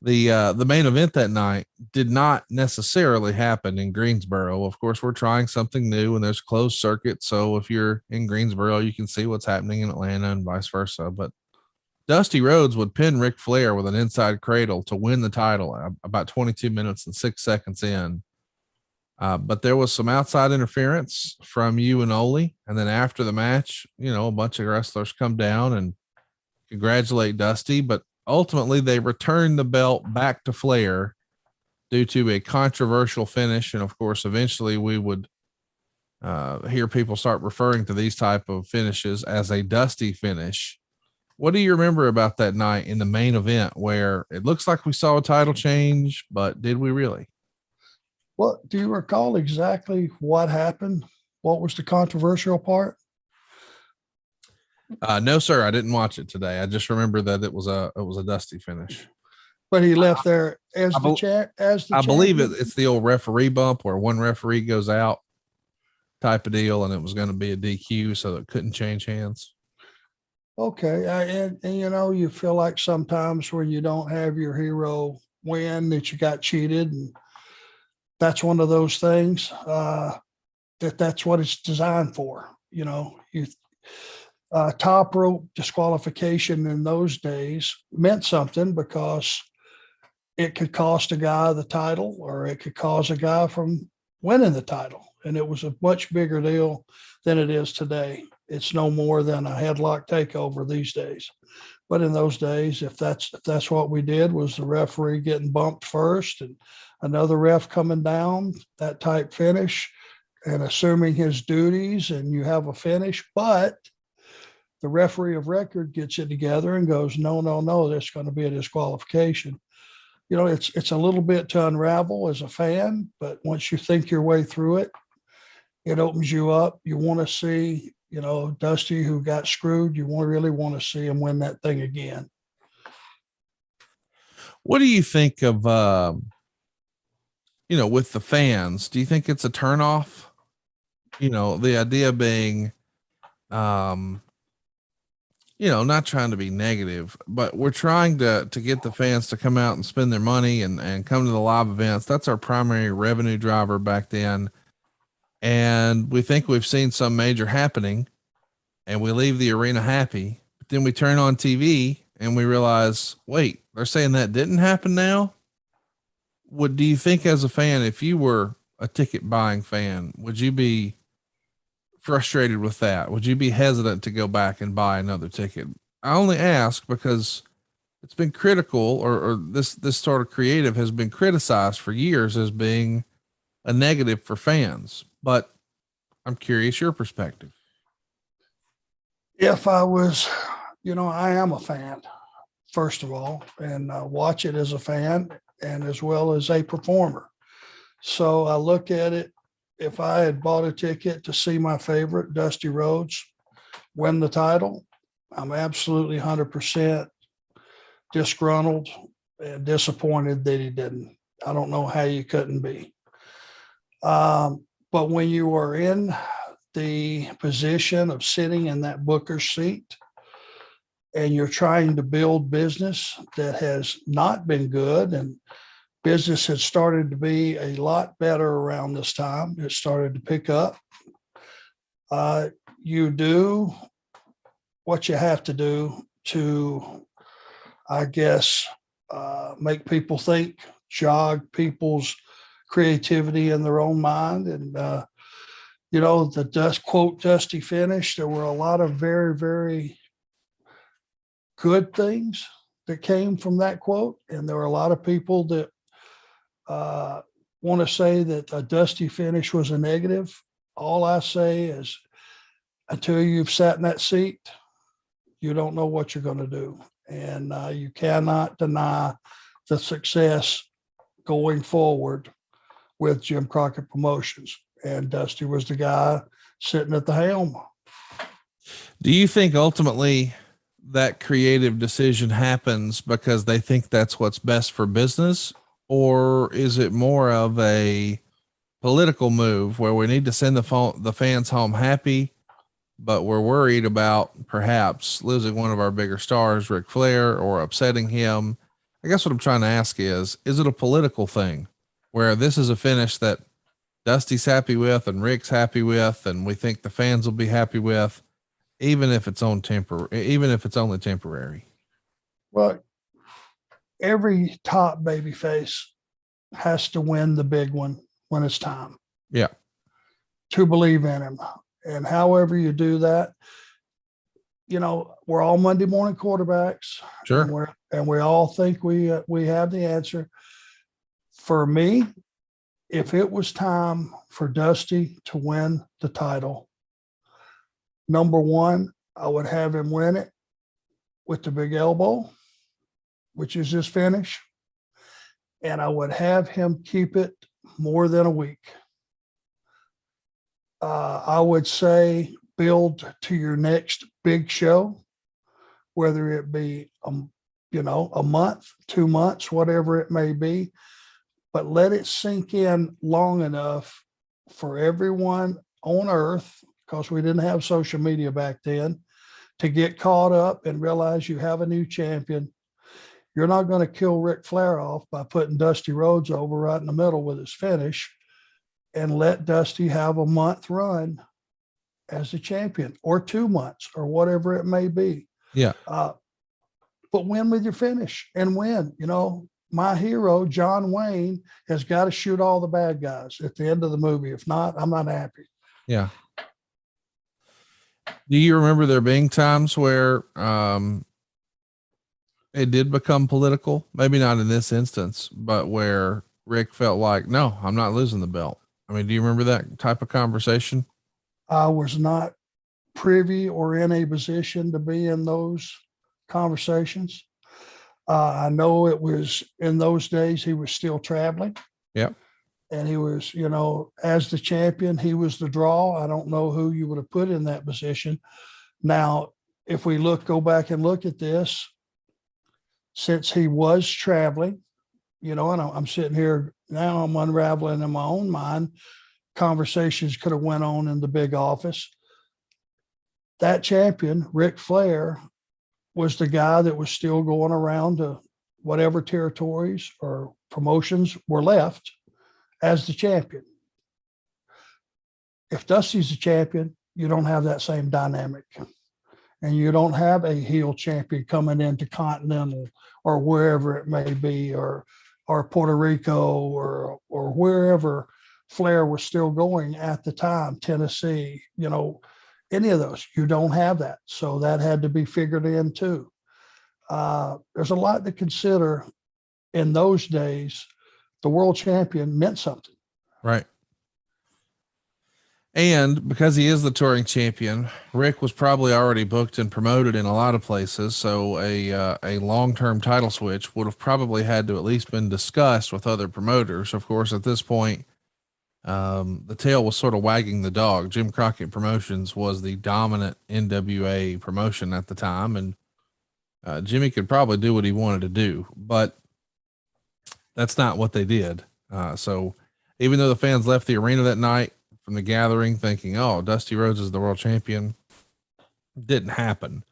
The main event that night did not necessarily happen in Greensboro. Of course, we're trying something new and there's closed circuit. So if you're in Greensboro, you can see what's happening in Atlanta and vice versa. But Dusty Rhodes would pin Ric Flair with an inside cradle to win the title about 22 minutes and 6 seconds in. But there was some outside interference from you and Ole. And then after the match, a bunch of wrestlers come down and congratulate Dusty. But ultimately, they returned the belt back to Flair due to a controversial finish. And of course, eventually we would hear people start referring to these type of finishes as a Dusty finish. What do you remember about that night in the main event where it looks like we saw a title change, but did we really? Well, do you recall exactly what happened? What was the controversial part? No, sir. I didn't watch it today. I just remember that it was a Dusty finish. But he left there as the I believe it's the old referee bump where one referee goes out type of deal, and it was going to be a DQ, so it couldn't change hands. Okay, and you feel like sometimes when you don't have your hero win that you got cheated, and that's one of those things that's what it's designed for. Top rope disqualification in those days meant something because it could cost a guy the title, or it could cause a guy from winning the title, and it was a much bigger deal than it is today. It's no more than a headlock takeover these days. But in those days, if that's what we did, was the referee getting bumped first and another ref coming down, that type finish, and assuming his duties, and you have a finish, but the referee of record gets it together and goes, no, there's going to be a disqualification. It's a little bit to unravel as a fan, but once you think your way through it, it opens you up. You want to see, Dusty, who got screwed, you really want to see him win that thing again. What do you think of, with the fans? Do you think it's a turnoff? The idea being, not trying to be negative, but we're trying to get the fans to come out and spend their money and come to the live events. That's our primary revenue driver back then. And we think we've seen some major happening and we leave the arena happy, but then we turn on TV and we realize, wait, they're saying that didn't happen now. What do you think as a fan, if you were a ticket buying fan, would you be frustrated with that? Would you be hesitant to go back and buy another ticket? I only ask because it's been critical, or this sort of creative has been criticized for years as being a negative for fans, but I'm curious your perspective. If I was, I am a fan, first of all, and watch it as a fan and as well as a performer. So I look at it, if I had bought a ticket to see my favorite, Dusty Rhodes, win the title, I'm absolutely 100% disgruntled and disappointed that he didn't. I don't know how you couldn't be. But when you are in the position of sitting in that booker's seat and you're trying to build business that has not been good, and business had started to be a lot better around this time, it started to pick up. You do what you have to do to, I guess, make people think, jog people's creativity in their own mind. And, the quote Dusty finish, there were a lot of very, very good things that came from that quote. And there were a lot of people that want to say that a Dusty finish was a negative. All I say is, until you've sat in that seat, you don't know what you're going to do. And you cannot deny the success going forward with Jim Crockett Promotions. And Dusty was the guy sitting at the helm. Do you think ultimately that creative decision happens because they think that's what's best for business? Or is it more of a political move where we need to send the fans home happy, but we're worried about perhaps losing one of our bigger stars, Ric Flair, or upsetting him? I guess what I'm trying to ask is it a political thing where this is a finish that Dusty's happy with and Rick's happy with, and we think the fans will be happy with, even if it's only temporary? Well, every top babyface has to win the big one when it's time. Yeah. To believe in him. And however you do that, we're all Monday morning quarterbacks. Sure. And we all think we have the answer. For me, if it was time for Dusty to win the title, number one, I would have him win it with the big elbow, which is his finish. And I would have him keep it more than a week. I would say build to your next big show, whether it be, a month, 2 months, whatever it may be, but let it sink in long enough for everyone on earth, because we didn't have social media back then, to get caught up and realize you have a new champion. You're not going to kill Ric Flair off by putting Dusty Rhodes over right in the middle with his finish, and let Dusty have a month run as the champion, or 2 months, or whatever it may be. Yeah. But win with your finish and win. My hero, John Wayne, has got to shoot all the bad guys at the end of the movie. If not, I'm not happy. Yeah. Do you remember there being times where it did become political? Maybe not in this instance, but where Rick felt like, no, I'm not losing the belt. I mean, do you remember that type of conversation? I was not privy or in a position to be in those conversations. I know it was in those days, he was still traveling. Yep. And he was, as the champion, he was the draw. I don't know who you would have put in that position. Now, if we go back and look at this, since he was traveling, and I'm sitting here now, I'm unraveling in my own mind. Conversations could have went on in the big office. That champion, Ric Flair, was the guy that was still going around to whatever territories or promotions were left as the champion. If Dusty's the champion, you don't have that same dynamic. And you don't have a heel champion coming into Continental or wherever it may be, or Puerto Rico or wherever Flair was still going at the time, Tennessee, any of those. You don't have that. So that had to be figured in too. There's a lot to consider. In those days, the world champion meant something. Right. And because he is the touring champion, Rick was probably already booked and promoted in a lot of places. So a long-term title switch would have probably had to at least been discussed with other promoters. Of course, at this point, the tail was sort of wagging the dog. Jim Crockett Promotions was the dominant NWA promotion at the time, and Jimmy could probably do what he wanted to do, but that's not what they did. So even though the fans left the arena that night from the gathering thinking, oh, Dusty Rhodes is the world champion, didn't happen.